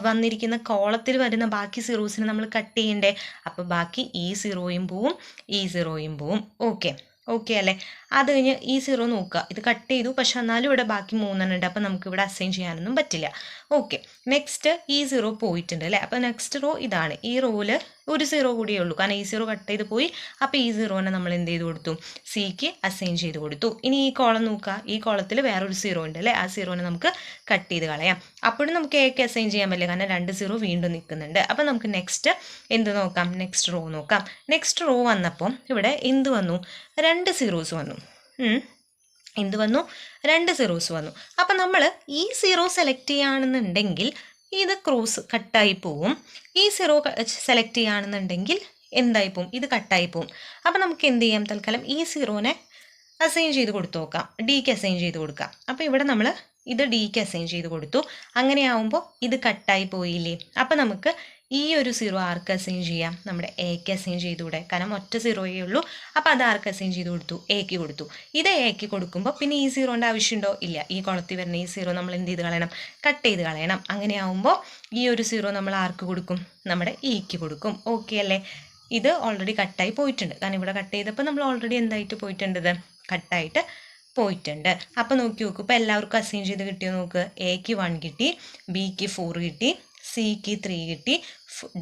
വന്നിരിക്കുന്ന കോളത്തിൽ വരുന്ന ബാക്കി സീറോസിനെ നമ്മൾ കട്ട് ചെയ്യണ്ടേ? അപ്പോൾ ബാക്കി ഈ സീറോയും പോവും, ഈ സീറോയും പോവും. ഓക്കെ അല്ലേ? അത് കഴിഞ്ഞ് ഈ സീറോ നോക്കുക. ഇത് കട്ട് ചെയ്തു. പക്ഷെ എന്നാലും ഇവിടെ ബാക്കി 3 ഉണ്ട്. അപ്പോൾ നമുക്ക് ഇവിടെ അസൈൻ ചെയ്യാനൊന്നും പറ്റില്ല. ഓക്കെ. നെക്സ്റ്റ് ഈ സീറോ പോയിട്ടുണ്ട് അല്ലേ? അപ്പോൾ നെക്സ്റ്റ് റോ ഇതാണ്. ഈ റോയിൽ ഒരു സീറോ കൂടിയേ ഉള്ളൂ. കാരണം ഈ സീറോ കട്ട് ചെയ്ത് പോയി. അപ്പോൾ ഈ സീറോനെ നമ്മൾ എന്ത് ചെയ്ത് കൊടുത്തു? സിക്ക് അസൈൻ ചെയ്ത് കൊടുത്തു. ഇനി ഈ കോളം നോക്കുക. ഈ കോളത്തിൽ വേറൊരു സീറോ ഉണ്ട് അല്ലേ? ആ സീറോനെ നമുക്ക് കട്ട് ചെയ്ത് കളയാം. അപ്പോഴും നമുക്ക് എക്ക് അസൈൻ ചെയ്യാൻ പറ്റില്ല. കാരണം 2 സീറോ വീണ്ടും നിൽക്കുന്നുണ്ട്. അപ്പോൾ നമുക്ക് നെക്സ്റ്റ് എന്ത് നോക്കാം? നെക്സ്റ്റ് റോ നോക്കാം. നെക്സ്റ്റ് റോ വന്നപ്പോൾ ഇവിടെ എന്ത് വന്നു? 2 സീറോസ് വന്നു. എന്ത് വന്നു? 2 സീറോസ് വന്നു. അപ്പം നമ്മൾ ഈ സീറോ സെലക്ട് ചെയ്യുകയാണെന്നുണ്ടെങ്കിൽ ഇത് ക്രോസ് കട്ടായി പോവും. ഈ സീറോ സെലക്ട് ചെയ്യുകയാണെന്നുണ്ടെങ്കിൽ എന്തായി പോവും? ഇത് കട്ടായി പോവും. അപ്പം നമുക്ക് എന്ത് ചെയ്യാം? തൽക്കാലം ഈ സീറോനെ അസൈൻ ചെയ്ത് കൊടുത്തു നോക്കാം. ഡിക്ക് അസൈൻ ചെയ്ത് കൊടുക്കാം. അപ്പോൾ ഇവിടെ നമ്മൾ ഇത് ഡിക്ക് അസൈൻ ചെയ്ത് കൊടുത്തു. അങ്ങനെയാവുമ്പോൾ ഇത് കട്ടായി പോയില്ലേ? അപ്പം നമുക്ക് ഈ ഒരു സീറോ ആർക്ക് അസൈൻ ചെയ്യാം? നമ്മുടെ എക്ക് അസൈൻ ചെയ്തുകൂടെ? കാരണം ഒറ്റ സീറോയേ ഉള്ളൂ. അപ്പോൾ അത് ആർക്ക് അസൈൻ ചെയ്ത് കൊടുത്തു? എക്ക് കൊടുത്തു. ഇത് എക്ക് കൊടുക്കുമ്പോൾ പിന്നെ ഈ സീറോൻ്റെ ആവശ്യമുണ്ടോ? ഇല്ല. ഈ കുളത്തിൽ വരുന്ന ഈ സീറോ നമ്മൾ എന്ത് ചെയ്ത് കളയണം? കട്ട് ചെയ്ത് കളയണം. അങ്ങനെയാവുമ്പോൾ ഈ ഒരു സീറോ നമ്മൾ ആർക്ക് കൊടുക്കും? നമ്മുടെ ഇക്ക് കൊടുക്കും. ഓക്കെ അല്ലേ? ഇത് ഓൾറെഡി കട്ടായി പോയിട്ടുണ്ട്. കാരണം ഇവിടെ കട്ട് ചെയ്തപ്പോൾ നമ്മൾ ഓൾറെഡി എന്തായിട്ട് പോയിട്ടുണ്ടത്? കട്ടായിട്ട് പോയിട്ടുണ്ട്. അപ്പോൾ നോക്കി നോക്കൂ. ഇപ്പോൾ എല്ലാവർക്കും അസൈൻ ചെയ്ത് കിട്ടിയോ നോക്ക്. എക്ക് 1 കിട്ടി, ബിക്ക് 4 കിട്ടി, സിക്ക് 3 കിട്ടി,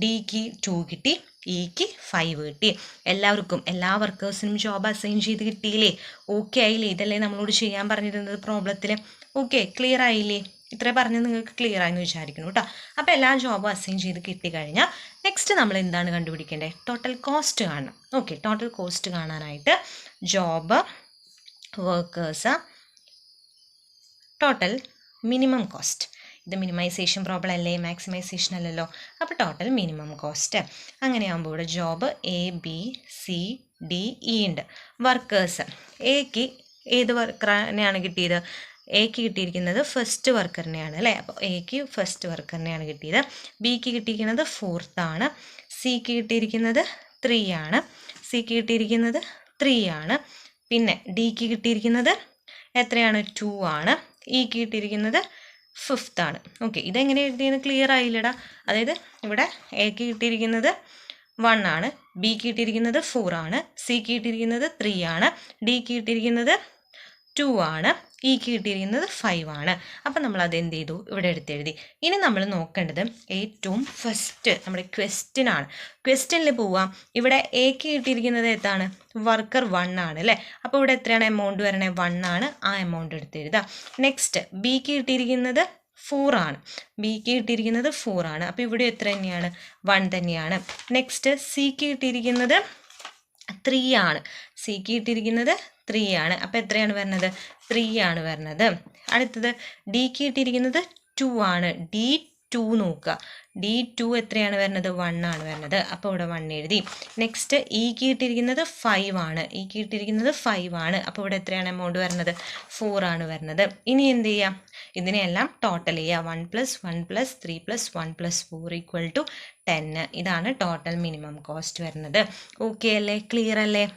ഡിക്ക് 2 കിട്ടി, ഇക്ക് 5 കിട്ടി. എല്ലാവർക്കും എല്ലാ വർക്കേഴ്സിനും ജോബ് അസൈൻ ചെയ്ത് കിട്ടിയില്ലേ? ഓക്കെ ആയില്ലേ? ഇതല്ലേ നമ്മളോട് ചെയ്യാൻ പറഞ്ഞിരുന്നത് പ്രോബ്ലത്തിൽ? ഓക്കെ, ക്ലിയർ ആയില്ലേ? ഇത്രേ പറഞ്ഞ് നിങ്ങൾക്ക് ക്ലിയർ ആയെന്ന് വിചാരിക്കുന്നു കേട്ടോ. അപ്പോൾ എല്ലാ ജോബും അസൈൻ ചെയ്ത് കിട്ടിക്കഴിഞ്ഞാൽ നെക്സ്റ്റ് നമ്മൾ എന്താണ് കണ്ടുപിടിക്കേണ്ടത്? ടോട്ടൽ കോസ്റ്റ് കാണണം. ഓക്കെ, ടോട്ടൽ കോസ്റ്റ് കാണാനായിട്ട് job, workers, total minimum cost. ഇത് മിനിമൈസേഷൻ പ്രോബ്ലം അല്ലേ? മാക്സിമൈസേഷൻ അല്ലല്ലോ. അപ്പോൾ ടോട്ടൽ മിനിമം കോസ്റ്റ്. അങ്ങനെയാകുമ്പോൾ ഇവിടെ job A B C D E ഉണ്ട്. വർക്കേഴ്സ് എക്ക് ഏത് വർക്കറിനെയാണ് കിട്ടിയത്? എക്ക് കിട്ടിയിരിക്കുന്നത് ഫസ്റ്റ് വർക്കറിനെയാണ് അല്ലേ? അപ്പോൾ എക്ക് ഫസ്റ്റ് വർക്കറിനെയാണ് കിട്ടിയത്. ബിക്ക് കിട്ടിയിരിക്കുന്നത് 4th ആണ്. സിക്ക് കിട്ടിയിരിക്കുന്നത് 3 ആണ്. സിക്ക് കിട്ടിയിരിക്കുന്നത് 3 ആണ്. പിന്നെ ഡിക്ക് കിട്ടിയിരിക്കുന്നത് എത്രയാണ്? 2 ആണ്. ഇക്ക് കിട്ടിയിരിക്കുന്നത് 5th ആണ്. ഓക്കെ, ഇതെങ്ങനെ എഴുതിയെന്ന് ക്ലിയർ ആയില്ലടാ. അതായത് ഇവിടെ എക്ക് കിട്ടിയിരിക്കുന്നത് 1 ആണ്, ബിക്ക് കിട്ടിയിരിക്കുന്നത് 4 ആണ്, സിക്ക് കിട്ടിയിരിക്കുന്നത് 3 ആണ്, ഡിക്ക് കിട്ടിയിരിക്കുന്നത് 2 ആണ്, ഇക്ക് കിട്ടിയിരിക്കുന്നത് 5 ആണ്. അപ്പം നമ്മളത് എന്ത് ചെയ്തു, ഇവിടെ എടുത്തെഴുതി. ഇനി നമ്മൾ നോക്കേണ്ടത് ഏറ്റവും ഫസ്റ്റ് നമ്മുടെ ക്വസ്റ്റ്യൻ ആണ്. ക്വസ്റ്റ്യനിൽ പോവാം. ഇവിടെ എക്ക് കിട്ടിയിരിക്കുന്നത് എന്താണ്, വർക്കർ 1 ആണ് അല്ലേ. അപ്പോൾ ഇവിടെ എത്രയാണ് എമൗണ്ട് വരണേ, 1 ആണ്. ആ എമൗണ്ട് എടുത്തെഴുതാം. നെക്സ്റ്റ് ബിക്ക് കിട്ടിയിരിക്കുന്നത് 4 ആണ്. ബിക്ക് കിട്ടിയിരിക്കുന്നത് 4 ആണ്. അപ്പോൾ ഇവിടെ എത്ര തന്നെയാണ്, 1 തന്നെയാണ്. നെക്സ്റ്റ് സിക്ക് കിട്ടിയിരിക്കുന്നത് 3 ആണ്. സിക്ക് കിട്ടിയിരിക്കുന്നത് 3 ആണ്. അപ്പോൾ എത്രയാണ് വരുന്നത്, 3 ആണ് വരുന്നത്. അടുത്തത് ഡിക്ക് കിട്ടിയിരിക്കുന്നത് 2 ആണ്. D2 നോക്കുക. D2 എത്രയാണ് വരുന്നത്, 1 ആണ് വരുന്നത്. അപ്പോൾ ഇവിടെ 1 എഴുതി. നെക്സ്റ്റ് ഇക്ക് കിട്ടിയിരിക്കുന്നത് 5 ആണ്. ഇക്ക് കിട്ടിയിരിക്കുന്നത് 5 ആണ്. അപ്പോൾ ഇവിടെ എത്രയാണ് എമൗണ്ട് വരുന്നത്, 4 ആണ് വരുന്നത്. ഇനി എന്ത് ചെയ്യാം, ഇതിനെല്ലാം ടോട്ടൽ ചെയ്യുക. 1 + 1 + 3 + 1 + 4 = 10. ഇതാണ് ടോട്ടൽ മിനിമം കോസ്റ്റ് വരുന്നത്. ഓക്കെ അല്ലേ, ക്ലിയർ അല്ലേ?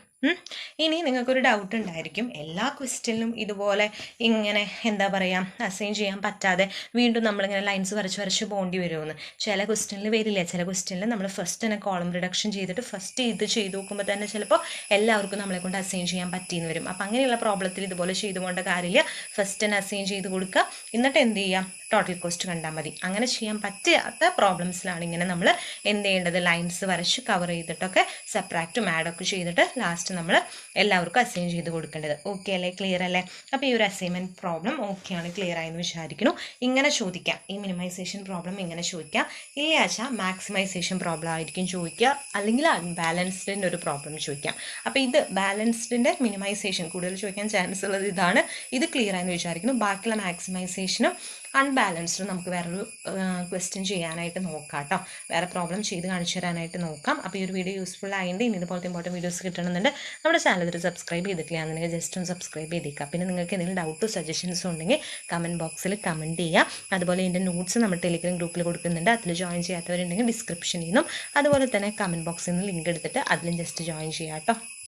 ഇനി നിങ്ങൾക്കൊരു ഡൗട്ട് ഉണ്ടായിരിക്കും, എല്ലാ ക്വസ്റ്റ്യനിലും ഇതുപോലെ ഇങ്ങനെ എന്താ പറയുക അസൈൻ ചെയ്യാൻ പറ്റാതെ വീണ്ടും നമ്മളിങ്ങനെ ലൈൻസ് വരച്ച് പോകേണ്ടി വരുമെന്ന്. ചില ക്വസ്റ്റ്യനിൽ വരില്ല. ചില ക്വസ്റ്റ്യനിൽ നമ്മൾ ഫസ്റ്റ് തന്നെ കോളം റിഡക്ഷൻ ചെയ്തിട്ട് ഫസ്റ്റ് ഇത് ചെയ്ത് നോക്കുമ്പോൾ തന്നെ ചിലപ്പോൾ എല്ലാവർക്കും നമ്മളെ കൊണ്ട് അസൈൻ ചെയ്യാൻ പറ്റിയെന്ന് വരും. അപ്പം അങ്ങനെയുള്ള പ്രോബ്ലത്തിൽ ഇതുപോലെ ചെയ്തു പോകേണ്ട കാര്യമില്ല. ഫസ്റ്റ് തന്നെ അസൈൻ ചെയ്ത് കൊടുക്കുക, എന്നിട്ട് എന്ത് ചെയ്യുക, ടോട്ടൽ കോസ്റ്റ് കണ്ടാൽ മതി. അങ്ങനെ ചെയ്യാൻ പറ്റാത്ത പ്രോബ്ലംസിലാണ് ഇങ്ങനെ നമ്മൾ എന്ത് ചെയ്യേണ്ടത്, ലൈൻസ് വരച്ച് കവർ ചെയ്തിട്ടൊക്കെ സബ്ട്രാക്റ്റും ആഡൊക്കെ ചെയ്തിട്ട് ലാസ്റ്റ് നമ്മൾ എല്ലാവർക്കും അസൈൻ ചെയ്ത് കൊടുക്കേണ്ടത്. ഓക്കെ അല്ലേ, ക്ലിയർ അല്ലേ? അപ്പോൾ ഈ ഒരു അസൈൻമെൻറ്റ് പ്രോബ്ലം ഓക്കെയാണ്, ക്ലിയർ ആയെന്ന് വിചാരിക്കുന്നു. ഇങ്ങനെ ചോദിക്കാം, ഈ മിനിമൈസേഷൻ പ്രോബ്ലം ഇങ്ങനെ ചോദിക്കാം. ഇല്ലാച്ചാൽ മാക്സിമൈസേഷൻ പ്രോബ്ലം ആയിരിക്കും ചോദിക്കുക, അല്ലെങ്കിൽ അൺബാലൻസ്ഡിൻ്റെ ഒരു പ്രോബ്ലം ചോദിക്കാം. അപ്പോൾ ഇത് ബാലൻസ്ഡിൻ്റെ മിനിമൈസേഷൻ കൂടുതൽ ചോദിക്കാൻ ചാൻസ് ഉള്ളത് ഇതാണ്. ഇത് ക്ലിയർ ആയെന്ന് വിചാരിക്കുന്നു. ബാക്കിയുള്ള മാക്സിമൈസേഷനും അൺബാലൻസ്ഡ് നമുക്ക് വേറൊരു ക്വസ്റ്റ്യൻ ചെയ്യാനായിട്ട് നോക്കാം കേട്ടോ. വേറെ പ്രോബ്ലം ചെയ്ത് കാണിച്ചു തരാനായിട്ട് നോക്കാം. അപ്പോൾ ഈ ഒരു വീഡിയോ യൂസ്ഫുൾ ആയതുകൊണ്ട് ഇനി ഇതുപോലത്തെ ഇമ്പോർട്ടൻറ്റ് വീഡിയോസ് കിട്ടണമെന്നുണ്ട് നമ്മുടെ ചാനൽ സബ്സ്ക്രൈബ് ചെയ്തിട്ടില്ല എന്നുണ്ടെങ്കിൽ ജസ്റ്റ് ഒന്ന് സബ്സ്ക്രൈബ് ചെയ്തേക്കാം. പിന്നെ നിങ്ങൾക്ക് എന്തെങ്കിലും ഡൗട്ടോ സജഷൻസോ ഉണ്ടെങ്കിൽ കമൻറ്റ് ബോക്സിൽ കമൻറ്റ് ചെയ്യുക. അതുപോലെ ഇതിൻ്റെ നോട്ട്സ് നമ്മൾ ടെലിഗ്രാം ഗ്രൂപ്പിൽ കൊടുക്കുന്നുണ്ട്. അതിൽ ജോയിൻ ചെയ്യാത്തവരുണ്ടെങ്കിൽ ഡിസ്ക്രിപ്ഷനിൽ നിന്നും അതുപോലെ തന്നെ കമൻറ്റ് ബോക്സിൽ നിന്ന് ലിങ്ക് എടുത്തിട്ട് അതിലും ജസ്റ്റ് ജോയിൻ ചെയ്യാം കേട്ടോ.